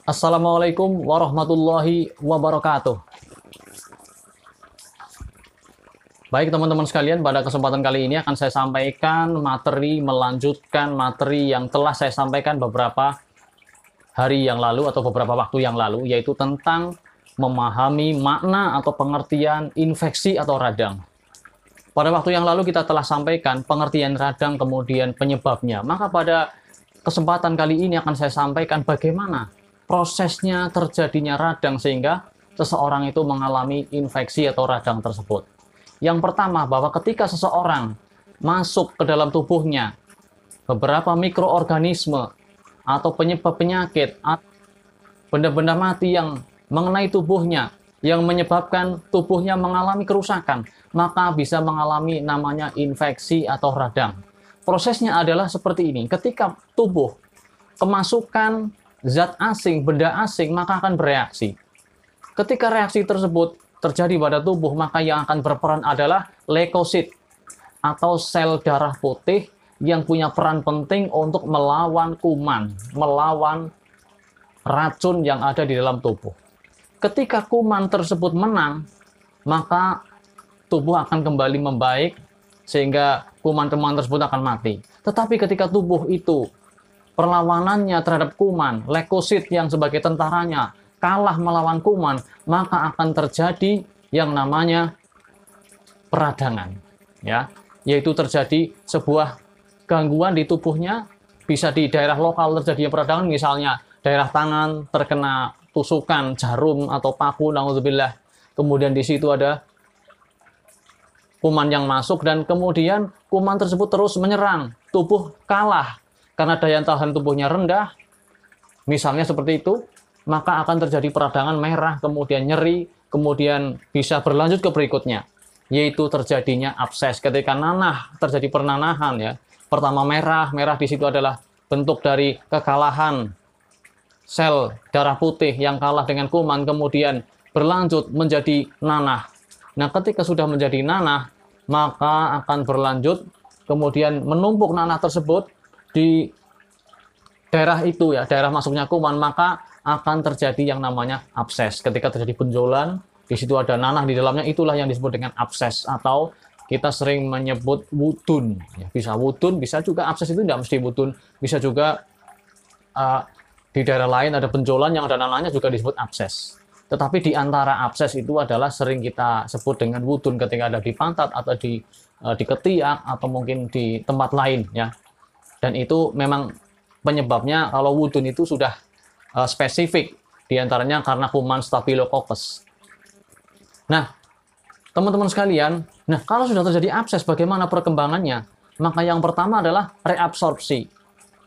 Assalamualaikum warahmatullahi wabarakatuh. Baik teman-teman sekalian, pada kesempatan kali ini akan saya sampaikan melanjutkan materi yang telah saya sampaikan beberapa hari yang lalu atau beberapa waktu yang lalu, yaitu tentang memahami makna atau pengertian infeksi atau radang. Pada waktu yang lalu kita telah sampaikan pengertian radang kemudian penyebabnya. Maka pada kesempatan kali ini akan saya sampaikan bagaimana prosesnya terjadinya radang sehingga seseorang itu mengalami infeksi atau radang tersebut. Yang pertama, bahwa ketika seseorang masuk ke dalam tubuhnya beberapa mikroorganisme atau penyebab penyakit, benda-benda mati yang mengenai tubuhnya, yang menyebabkan tubuhnya mengalami kerusakan, maka bisa mengalami namanya infeksi atau radang. Prosesnya adalah seperti ini. Ketika tubuh kemasukan zat asing, benda asing, maka akan bereaksi. Ketika reaksi tersebut terjadi pada tubuh, maka yang akan berperan adalah leukosit atau sel darah putih yang punya peran penting untuk melawan kuman, melawan racun yang ada di dalam tubuh. Ketika kuman tersebut menang, maka tubuh akan kembali membaik sehingga kuman-kuman tersebut akan mati. Tetapi ketika tubuh itu perlawanannya terhadap kuman, leukosit yang sebagai tentaranya kalah melawan kuman, maka akan terjadi yang namanya peradangan, ya, yaitu terjadi sebuah gangguan di tubuhnya. Bisa di daerah lokal terjadi peradangan, misalnya daerah tangan terkena tusukan jarum atau paku, naudzubillah. Kemudian di situ ada kuman yang masuk dan kemudian kuman tersebut terus menyerang, tubuh kalah karena daya tahan tubuhnya rendah, misalnya seperti itu, maka akan terjadi peradangan merah, kemudian nyeri, kemudian bisa berlanjut ke berikutnya, yaitu terjadinya abses. Ketika nanah, terjadi pernanahan, ya. Pertama merah di situ adalah bentuk dari kekalahan sel darah putih yang kalah dengan kuman, kemudian berlanjut menjadi nanah. Nah, ketika sudah menjadi nanah, maka akan berlanjut, kemudian menumpuk nanah tersebut di daerah itu, ya, daerah masuknya kuman, maka akan terjadi yang namanya abses. Ketika terjadi benjolan, di situ ada nanah di dalamnya, itulah yang disebut dengan abses, atau kita sering menyebut wudun. Ya, bisa wudun, bisa juga abses, itu tidak mesti wudun, bisa juga di daerah lain ada benjolan yang ada nanahnya juga disebut abses. Tetapi di antara abses itu adalah sering kita sebut dengan wudun ketika ada di pantat atau di ketiak atau mungkin di tempat lain, ya. Dan itu memang penyebabnya, kalau wudun itu sudah spesifik, diantaranya karena kuman Staphylococcus. Nah, teman-teman sekalian, kalau sudah terjadi abses, bagaimana perkembangannya? Maka yang pertama adalah reabsorpsi.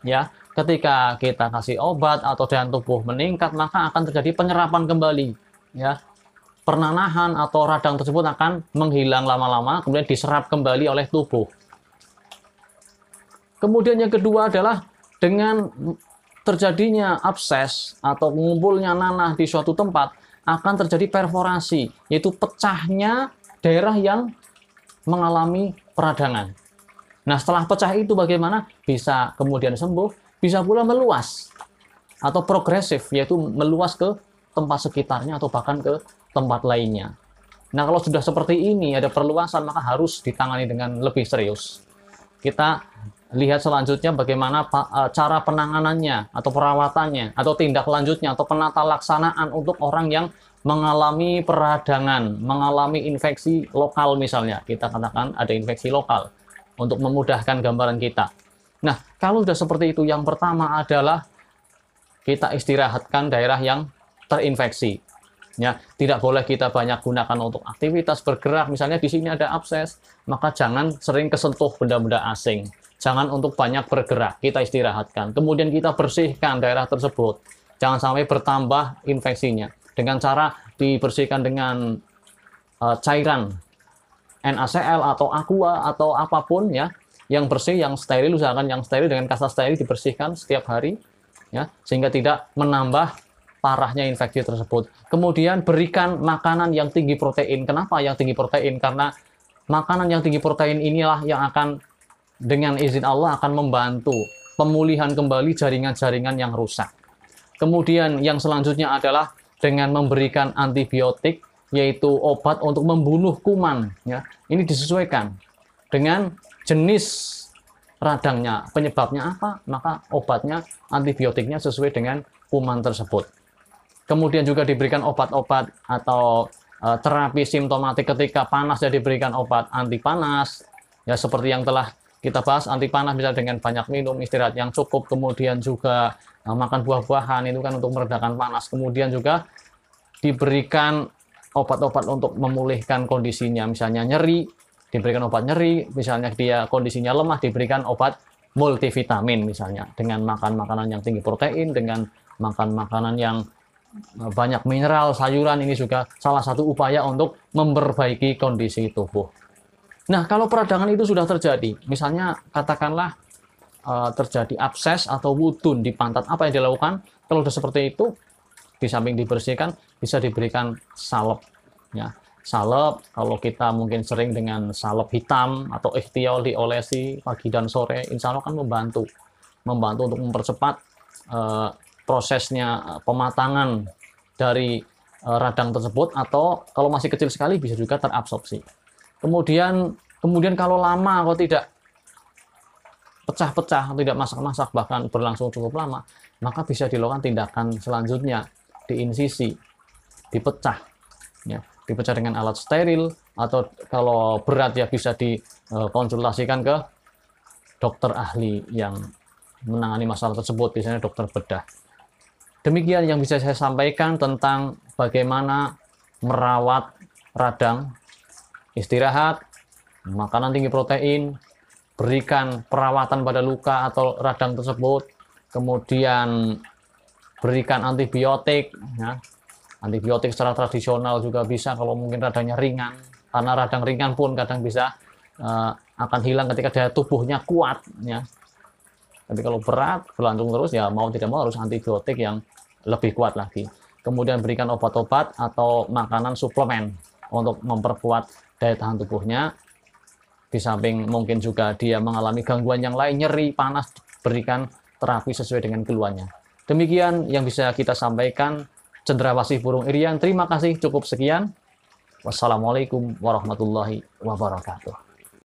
Ya, ketika kita kasih obat atau daya tubuh meningkat, maka akan terjadi penyerapan kembali. Ya, pernanahan atau radang tersebut akan menghilang lama-lama, kemudian diserap kembali oleh tubuh. Kemudian yang kedua adalah dengan terjadinya abses atau mengumpulnya nanah di suatu tempat, akan terjadi perforasi, yaitu pecahnya daerah yang mengalami peradangan. Nah, setelah pecah itu bagaimana? Bisa kemudian sembuh, bisa pula meluas atau progresif, yaitu meluas ke tempat sekitarnya atau bahkan ke tempat lainnya. Nah, kalau sudah seperti ini, ada perluasan, maka harus ditangani dengan lebih serius. Kita lihat selanjutnya bagaimana cara penanganannya atau perawatannya atau tindak lanjutnya atau penata laksanaan untuk orang yang mengalami peradangan, mengalami infeksi lokal misalnya. Kita katakan ada infeksi lokal untuk memudahkan gambaran kita. Nah, kalau sudah seperti itu, yang pertama adalah kita istirahatkan daerah yang terinfeksi. Ya, tidak boleh kita banyak gunakan untuk aktivitas bergerak. Misalnya di sini ada abses, maka jangan sering kesentuh benda-benda asing. Jangan untuk banyak bergerak, kita istirahatkan. Kemudian kita bersihkan daerah tersebut. Jangan sampai bertambah infeksinya. Dengan cara dibersihkan dengan cairan NaCl atau aqua atau apapun, ya, yang bersih, yang steril, usahakan yang steril, dengan kasta steril dibersihkan setiap hari, ya, sehingga tidak menambah parahnya infeksi tersebut. Kemudian berikan makanan yang tinggi protein. Kenapa yang tinggi protein? Karena makanan yang tinggi protein inilah yang akan dengan izin Allah akan membantu pemulihan kembali jaringan-jaringan yang rusak. Kemudian yang selanjutnya adalah dengan memberikan antibiotik, yaitu obat untuk membunuh kuman. Ya. Ini disesuaikan dengan jenis radangnya, penyebabnya apa, maka obatnya, antibiotiknya sesuai dengan kuman tersebut. Kemudian juga diberikan obat-obat atau terapi simptomatik ketika panas, ya diberikan obat anti panas, ya seperti yang telah kita bahas, anti panas bisa dengan banyak minum, istirahat yang cukup, kemudian juga makan buah-buahan, itu kan untuk meredakan panas. Kemudian juga diberikan obat-obat untuk memulihkan kondisinya, misalnya nyeri, diberikan obat nyeri, misalnya dia kondisinya lemah, diberikan obat multivitamin misalnya, dengan makan makanan yang tinggi protein, dengan makan makanan yang banyak mineral, sayuran, ini juga salah satu upaya untuk memperbaiki kondisi tubuh. Nah, kalau peradangan itu sudah terjadi, misalnya katakanlah terjadi abses atau wudun di pantat, apa yang dilakukan? Kalau sudah seperti itu, di samping dibersihkan, bisa diberikan salep. Ya. Salep, kalau kita mungkin sering dengan salep hitam atau ikhtiol diolesi pagi dan sore, insya Allah kan membantu untuk mempercepat prosesnya pematangan dari radang tersebut, atau kalau masih kecil sekali bisa juga terabsorpsi. Kemudian kalau lama kok tidak pecah-pecah, tidak masak-masak, bahkan berlangsung cukup lama, maka bisa dilakukan tindakan selanjutnya, diinsisi, dipecah, ya, dipecah dengan alat steril, atau kalau berat ya bisa dikonsultasikan ke dokter ahli yang menangani masalah tersebut, biasanya dokter bedah. Demikian yang bisa saya sampaikan tentang bagaimana merawat radang, istirahat, makanan tinggi protein, berikan perawatan pada luka atau radang tersebut, kemudian berikan antibiotik. Ya. Antibiotik secara tradisional juga bisa kalau mungkin radangnya ringan, karena radang ringan pun kadang bisa akan hilang ketika daya tubuhnya kuat. Ya. Tapi kalau berat, berlangsung terus, ya mau tidak mau harus antibiotik yang lebih kuat lagi. Kemudian berikan obat-obat atau makanan suplemen untuk memperkuat daya tahan tubuhnya. Di samping mungkin juga dia mengalami gangguan yang lain, nyeri, panas, berikan terapi sesuai dengan keluhannya. Demikian yang bisa kita sampaikan. Cendrawasih Burung Irian, terima kasih, cukup sekian. Wassalamualaikum warahmatullahi wabarakatuh.